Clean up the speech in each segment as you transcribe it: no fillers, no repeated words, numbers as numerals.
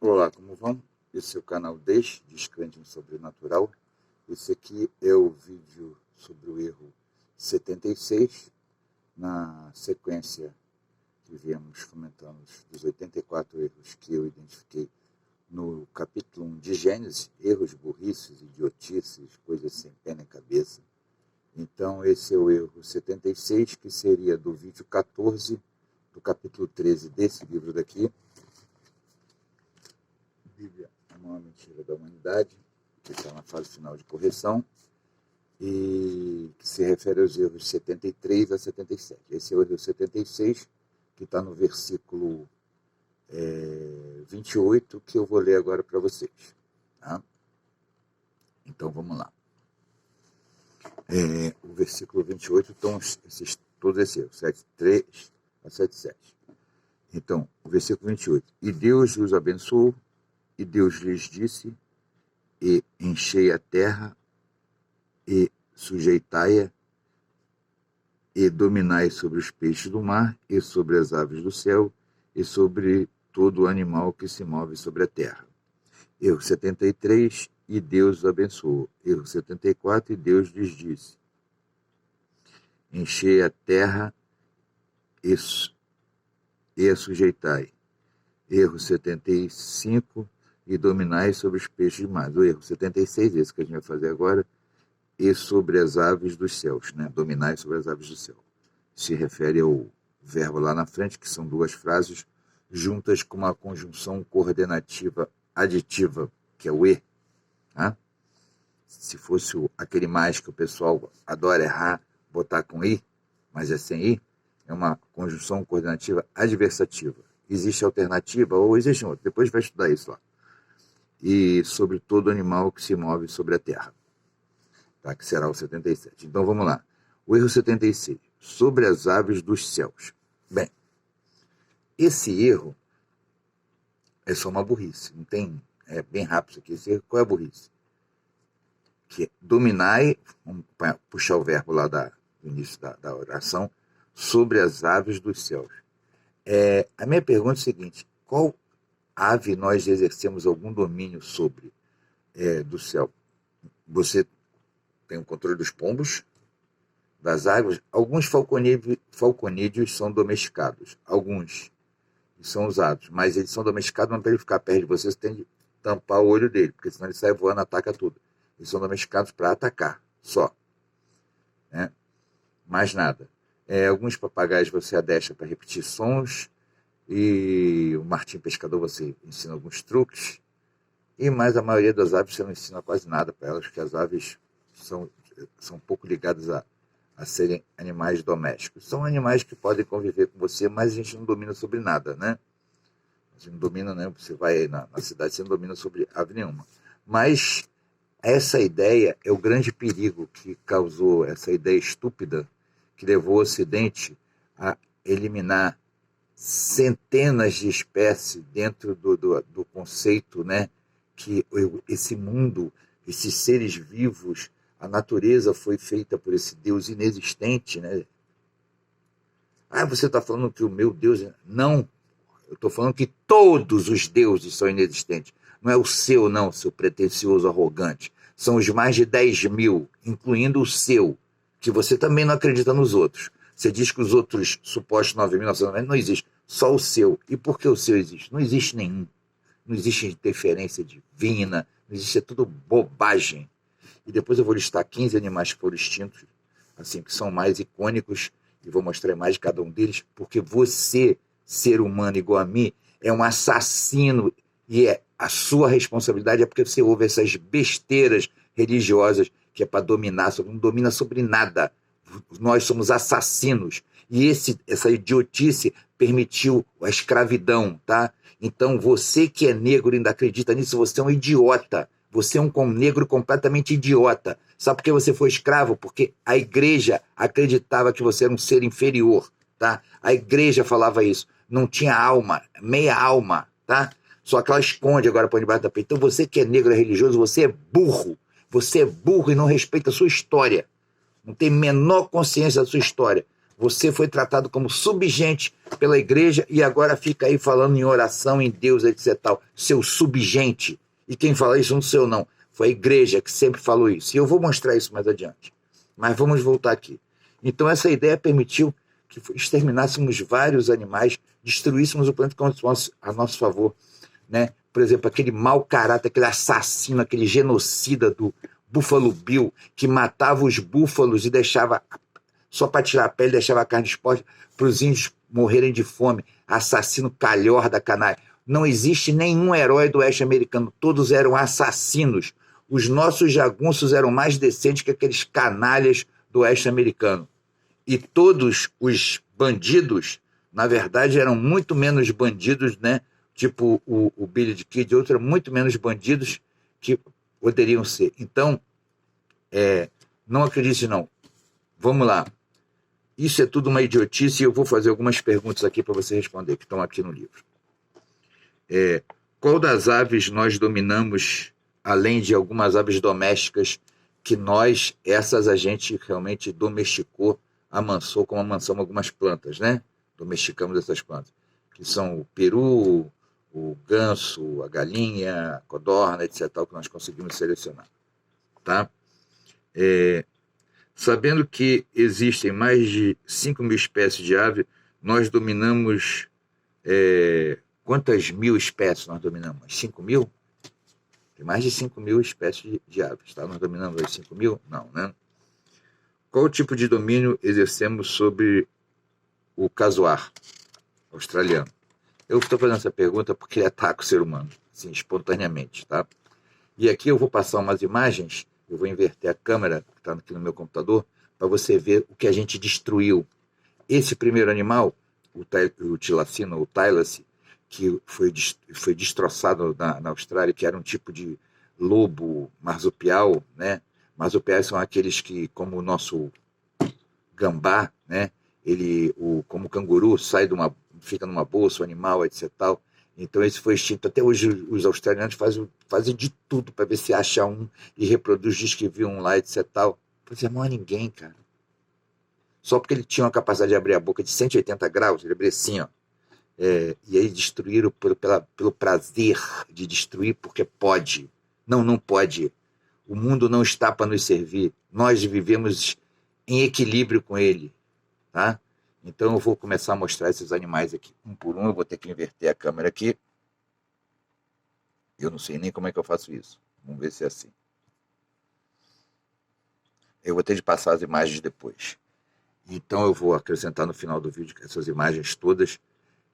Olá, como vão? Esse é o canal Descrente no Sobrenatural. Esse aqui é o vídeo sobre o erro 76, na sequência que viemos comentando dos 84 erros que eu identifiquei no capítulo 1 de Gênesis, erros, burrices, idiotices, coisas sem pé nem cabeça. Então, esse é o erro 76, que seria do vídeo 14, do capítulo 13 desse livro daqui, Bíblia, a maior mentira da humanidade, que está na fase final de correção, e que se refere aos erros 73 a 77. Esse é o erro 76, que está no versículo 28, que eu vou ler agora para vocês. Tá? Então, vamos lá. O versículo 28 estão todos esses erros, 73 a 77. Então, o versículo 28. E Deus os abençoou, e Deus lhes disse, e enchei a terra, e sujeitai-a, e dominai sobre os peixes do mar, e sobre as aves do céu, e sobre todo animal que se move sobre a terra. Erro 73, e Deus os abençoou. Erro 74, e Deus lhes disse, enchei a terra, e a sujeitai. Erro 75, e dominai sobre os peixes do mar. O erro 76, esse que a gente vai fazer agora, e sobre as aves dos céus, né? Dominai sobre as aves do céu. Se refere ao verbo lá na frente, que são duas frases juntas com uma conjunção coordenativa aditiva, que é o e. Tá? Se fosse aquele mais que o pessoal adora errar, botar com i, mas é sem i, é uma conjunção coordenativa adversativa. Existe alternativa ou existe outra. Depois vai estudar isso lá. E sobre todo animal que se move sobre a terra. Tá? Que será o 77. Então vamos lá. O erro 76. Sobre as aves dos céus. Bem, esse erro é só uma burrice. Não tem. É bem rápido isso aqui. Esse erro, qual é a burrice? Que é dominai, vamos puxar o verbo lá do início da oração, sobre as aves dos céus. A minha pergunta é a seguinte: qual ave nós exercemos algum domínio sobre do céu? Você tem o controle dos pombos, das águas. Alguns falconídeos são domesticados, alguns são usados, mas eles são domesticados, mas para ele ficar perto de você tem de tampar o olho dele, porque senão ele sai voando, ataca tudo. Eles são domesticados para atacar, só. Né? Mais nada. Alguns papagaios você adestra para repetir sons, e o martim pescador você ensina alguns truques, mas a maioria das aves você não ensina quase nada para elas, porque as aves são um pouco ligadas a serem animais domésticos. São animais que podem conviver com você, mas a gente não domina sobre nada, né? A gente não domina, né? Você vai na cidade, você não domina sobre ave nenhuma. Mas essa ideia é o grande perigo que causou, essa ideia estúpida que levou o Ocidente a eliminar centenas de espécies dentro do conceito, né, que esse mundo, esses seres vivos, a natureza foi feita por esse Deus inexistente, né? Você está falando que o meu Deus... Não, eu estou falando que todos os deuses são inexistentes. Não é o seu, não, seu pretensioso arrogante. São os mais de 10 mil, incluindo o seu, que você também não acredita nos outros. Você diz que os outros supostos 9.990 não existem, só o seu. E por que o seu existe? Não existe nenhum. Não existe interferência divina, não existe, é tudo bobagem. E depois eu vou listar 15 animais que foram extintos, assim, que são mais icônicos, e vou mostrar mais de cada um deles, porque você, ser humano igual a mim, é um assassino, e a sua responsabilidade é porque você ouve essas besteiras religiosas, que é para dominar, não domina sobre nada. Nós somos assassinos. E essa idiotice permitiu a escravidão, tá? Então, você que é negro e ainda acredita nisso, você é um idiota. Você é um negro completamente idiota. Sabe por que você foi escravo? Porque a igreja acreditava que você era um ser inferior, tá? A igreja falava isso. Não tinha alma, meia alma, tá? Só que ela esconde agora por debaixo da peito. Então, você que é negro e religioso, você é burro. Você é burro e não respeita a sua história. Não tem menor consciência da sua história. Você foi tratado como subgente pela igreja e agora fica aí falando em oração, em Deus, etc. Tal. Seu subgente. E quem fala isso não sou eu, não. Foi a igreja que sempre falou isso. E eu vou mostrar isso mais adiante. Mas vamos voltar aqui. Então essa ideia permitiu que exterminássemos vários animais, destruíssemos o planeta a nosso favor. Né? Por exemplo, aquele mau caráter, aquele assassino, aquele genocida do Buffalo Bill, que matava os búfalos e deixava, só para tirar a pele, deixava a carne exposta para os índios morrerem de fome. Assassino calhorda, canalha. Não existe nenhum herói do oeste americano, todos eram assassinos. Os nossos jagunços eram mais decentes que aqueles canalhas do oeste americano. E todos os bandidos, na verdade, eram muito menos bandidos, né? Tipo o Billy the Kid, outros eram muito menos bandidos que poderiam ser. Então, não acredite não. Vamos lá. Isso é tudo uma idiotice e eu vou fazer algumas perguntas aqui para você responder, que estão aqui no livro. Qual das aves nós dominamos, além de algumas aves domésticas, que essas a gente realmente domesticou, amansou, como amansamos algumas plantas, né? Domesticamos essas plantas, que são o peru, o ganso, a galinha, a codorna, etc., que nós conseguimos selecionar. Tá? Sabendo que existem mais de 5.000 espécies de ave, nós dominamos... quantas mil espécies nós dominamos? 5.000? Tem mais de 5.000 espécies de aves. Tá? Nós dominamos as 5.000? Não, né? Qual tipo de domínio exercemos sobre o casuar australiano? Eu estou fazendo essa pergunta porque ele ataca o ser humano, assim, espontaneamente, tá? E aqui eu vou passar umas imagens, eu vou inverter a câmera que está aqui no meu computador, para você ver o que a gente destruiu. Esse primeiro animal, o tilacino, o Tylace, que foi destroçado na Austrália, que era um tipo de lobo marsupial, né? Marsupiais são aqueles que, como o nosso gambá, né? Como o canguru, fica numa bolsa, o animal, etc. Tal. Então esse foi extinto. Até hoje os australianos fazem de tudo para ver se acha um e reproduz, diz que viu um lá, etc. Tal. Pois é, não há ninguém, cara. Só porque ele tinha uma capacidade de abrir a boca de 180 graus, ele abria assim, ó. E aí destruíram pelo prazer de destruir, porque pode. Não pode. O mundo não está para nos servir. Nós vivemos em equilíbrio com ele. Tá? Então eu vou começar a mostrar esses animais aqui, um por um. Eu vou ter que inverter a câmera aqui. Eu não sei nem como é que eu faço isso. Vamos ver se é assim. Eu vou ter de passar as imagens depois. Então eu vou acrescentar no final do vídeo essas imagens todas.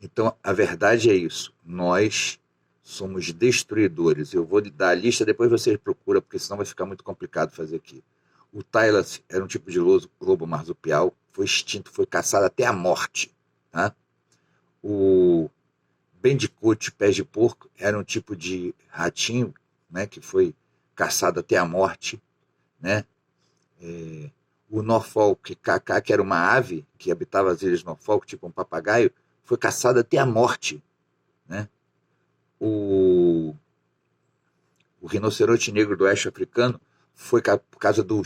Então a verdade é isso. Nós somos destruidores. Eu vou dar a lista, depois vocês procuram, porque senão vai ficar muito complicado fazer aqui. O Tylace era um tipo de lobo marsupial, foi extinto, foi caçado até a morte. Tá? O Bandicoot, pés de porco, era um tipo de ratinho, né, que foi caçado até a morte. Né? O Norfolk Cacá, que era uma ave que habitava as ilhas de Norfolk, tipo um papagaio, foi caçado até a morte. Né? O rinoceronte negro do oeste africano foi por causa do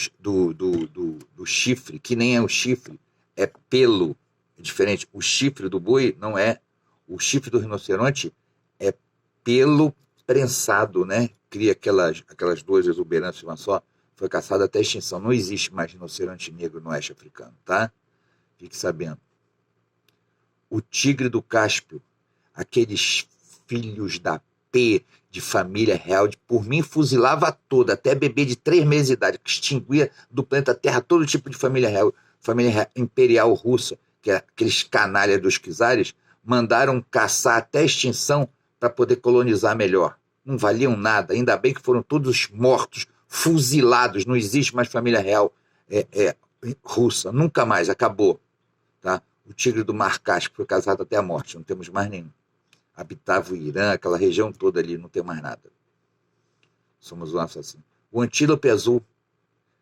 chifre, que nem é um chifre, é pelo. É diferente. O chifre do boi não é. O chifre do rinoceronte é pelo prensado, né? Cria aquelas duas exuberâncias uma só. Foi caçado até a extinção. Não existe mais rinoceronte negro no oeste africano, tá? Fique sabendo. O tigre do Cáspio, aqueles filhos da P de família real, por mim fuzilava toda, até bebê de 3 meses de idade, que extinguia do planeta Terra todo tipo de família real, família imperial russa, que é aqueles canalhas dos czares, mandaram caçar até a extinção para poder colonizar melhor. Não valiam nada, ainda bem que foram todos mortos, fuzilados, não existe mais família real russa, nunca mais, acabou. Tá? O tigre do Mar Cáspio foi casado até a morte, não temos mais nenhum. Habitava o Irã, aquela região toda ali, não tem mais nada. Somos um assassino. O antílope azul,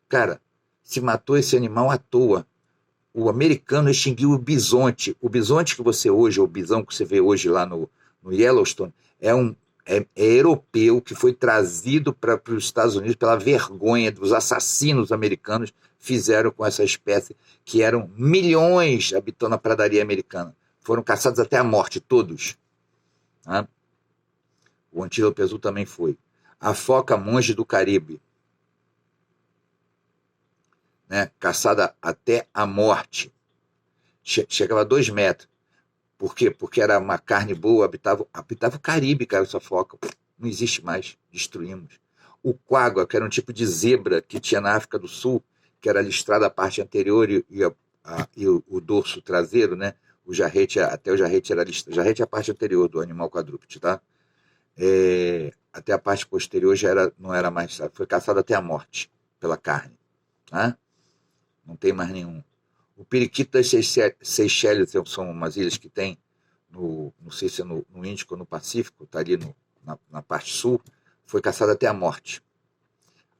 cara, se matou esse animal à toa. O americano extinguiu o bisonte. O bisonte que você hoje, o bisão que você vê hoje lá no Yellowstone, é europeu que foi trazido para os Estados Unidos pela vergonha dos assassinos americanos, fizeram com essa espécie, que eram milhões habitando a pradaria americana. Foram caçados até a morte, todos. Tá? O antílope azul também foi. A foca monge do Caribe, né? Caçada até a morte. Chegava a 2 metros. Por quê? Porque era uma carne boa, habitava o Caribe, cara, essa foca. Não existe mais, destruímos. O quagga, que era um tipo de zebra que tinha na África do Sul, que era listrada a parte anterior e o dorso traseiro, né? O jarrete, até o jarrete era listrado. Jarrete é a parte anterior do animal quadrúpede, tá? Até a parte posterior não era mais, foi caçado até a morte pela carne, tá? Não tem mais nenhum. O periquito das Seychelles são umas ilhas que tem, não sei se é no Índico ou no Pacífico, está ali na parte sul, foi caçado até a morte.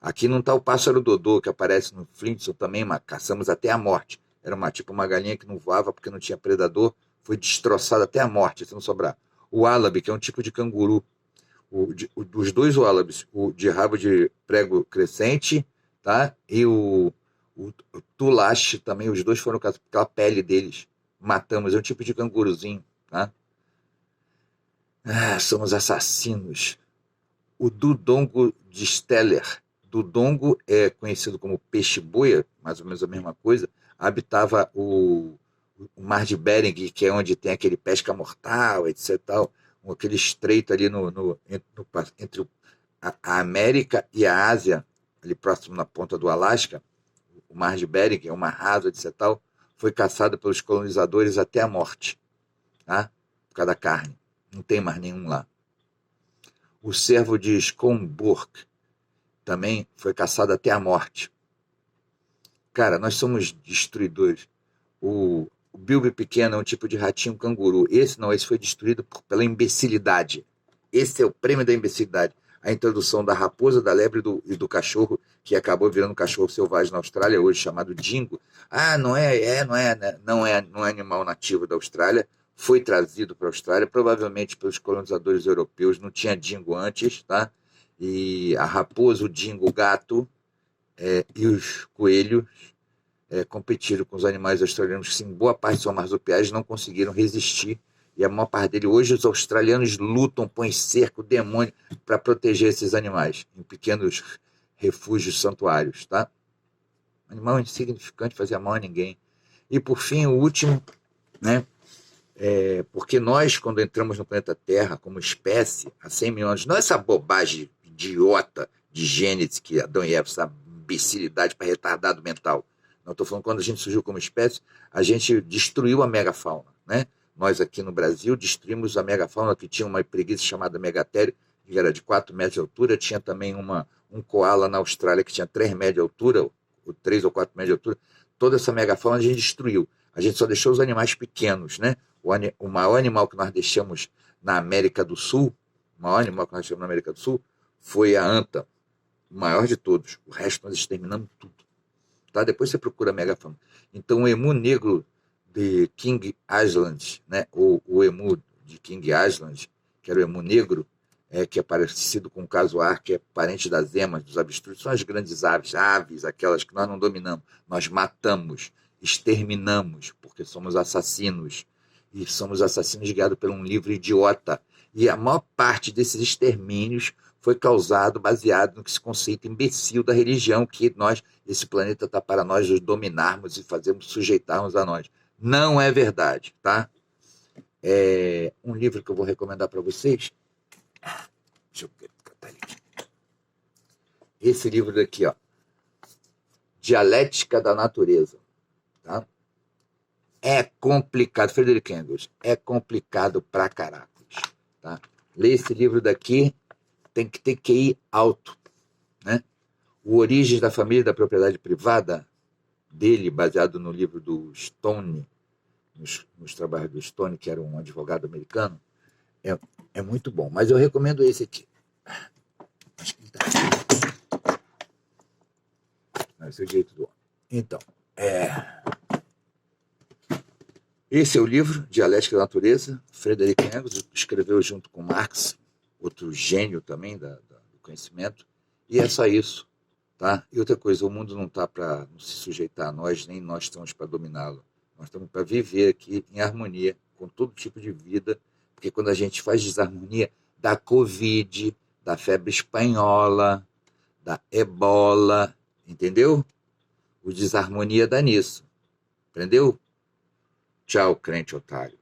Aqui não está o pássaro dodô, que aparece no Flintstone também, mas caçamos até a morte. Era uma galinha que não voava porque não tinha predador, foi destroçada até a morte, se não sobrar. O wallaby, que é um tipo de canguru, dos 2 wallabies, o de rabo de prego crescente, tá? E o tulache também, os 2 foram caçados, aquela pele deles, matamos, é um tipo de canguruzinho, tá? Somos assassinos. O dudongo de Steller, dudongo é conhecido como peixe-boia, mais ou menos a mesma coisa, habitava o mar de Bering, que é onde tem aquele pesca mortal, etc. Tal, aquele estreito ali entre a América e a Ásia, ali próximo na ponta do Alasca. O mar de Bering é uma raso, etc. Tal, foi caçado pelos colonizadores até a morte, tá? Por causa da carne. Não tem mais nenhum lá. O cervo de Schomburg também foi caçado até a morte. Cara, nós somos destruidores. O bilby pequeno é um tipo de ratinho canguru. Esse foi destruído pela imbecilidade. Esse é o prêmio da imbecilidade. A introdução da raposa, da lebre e do cachorro, que acabou virando cachorro selvagem na Austrália, hoje chamado dingo. Não é animal nativo da Austrália. Foi trazido para a Austrália, provavelmente pelos colonizadores europeus. Não tinha dingo antes, tá? E a raposa, o dingo, o gato e os coelhos competiram com os animais australianos, que sim, boa parte são marsupiais, não conseguiram resistir. E a maior parte dele, hoje os australianos lutam, põem cerco, demônio, para proteger esses animais, em pequenos refúgios, santuários, tá? Animal insignificante, fazia mal a ninguém. E por fim, o último, né? Porque nós, quando entramos no planeta Terra, como espécie, há 100 mil anos, não essa bobagem idiota de Gênesis, que Adão e Eva, essa imbecilidade para retardado mental. Não estou falando quando a gente surgiu como espécie, a gente destruiu a megafauna, né? Nós aqui no Brasil destruímos a megafauna, que tinha uma preguiça chamada megatério, que era de 4 metros de altura, tinha também um koala na Austrália que tinha 3 metros de altura, 3 ou 4 metros de altura. Toda essa megafauna a gente destruiu. A gente só deixou os animais pequenos, né? O maior animal que nós deixamos na América do Sul, foi a anta, o maior de todos. O resto nós exterminamos tudo. Tá? Depois você procura megafauna. Então o emu negro de King Island, né? o emu de King Island, que era o emu negro, que é parecido com o casuar, que é parente das emas, dos avestruz, são as grandes aves, aquelas que nós não dominamos. Nós matamos, exterminamos, porque somos assassinos. E somos assassinos guiados por um livro idiota. E a maior parte desses extermínios foi causado baseado no que se conceito imbecil da religião, que esse planeta está para nós os dominarmos e sujeitarmos a nós. Não é verdade, tá? Um livro que eu vou recomendar para vocês. Deixa eu catar ele aqui. Esse livro daqui, ó. Dialética da Natureza. Tá? É complicado, Frederick Engels, é complicado pra caracos. Tá? Ler esse livro daqui tem que ter QI alto. Né? O Origens da Família e da Propriedade Privada, dele, baseado no livro do Stone, nos trabalhos do Stone, que era um advogado americano, é muito bom. Mas eu recomendo esse aqui. Acho que tá aqui. Esse é o direito do homem. Então, esse é o livro, Dialética da Natureza. Frederick Engels escreveu junto com Marx, outro gênio também do conhecimento. E é só isso. tá? E outra coisa, o mundo não está para se sujeitar a nós, nem nós estamos para dominá-lo. Nós estamos para viver aqui em harmonia com todo tipo de vida, porque quando a gente faz desarmonia, da Covid, da febre espanhola, da ebola, entendeu? O desarmonia dá nisso, entendeu? Tchau, crente otário.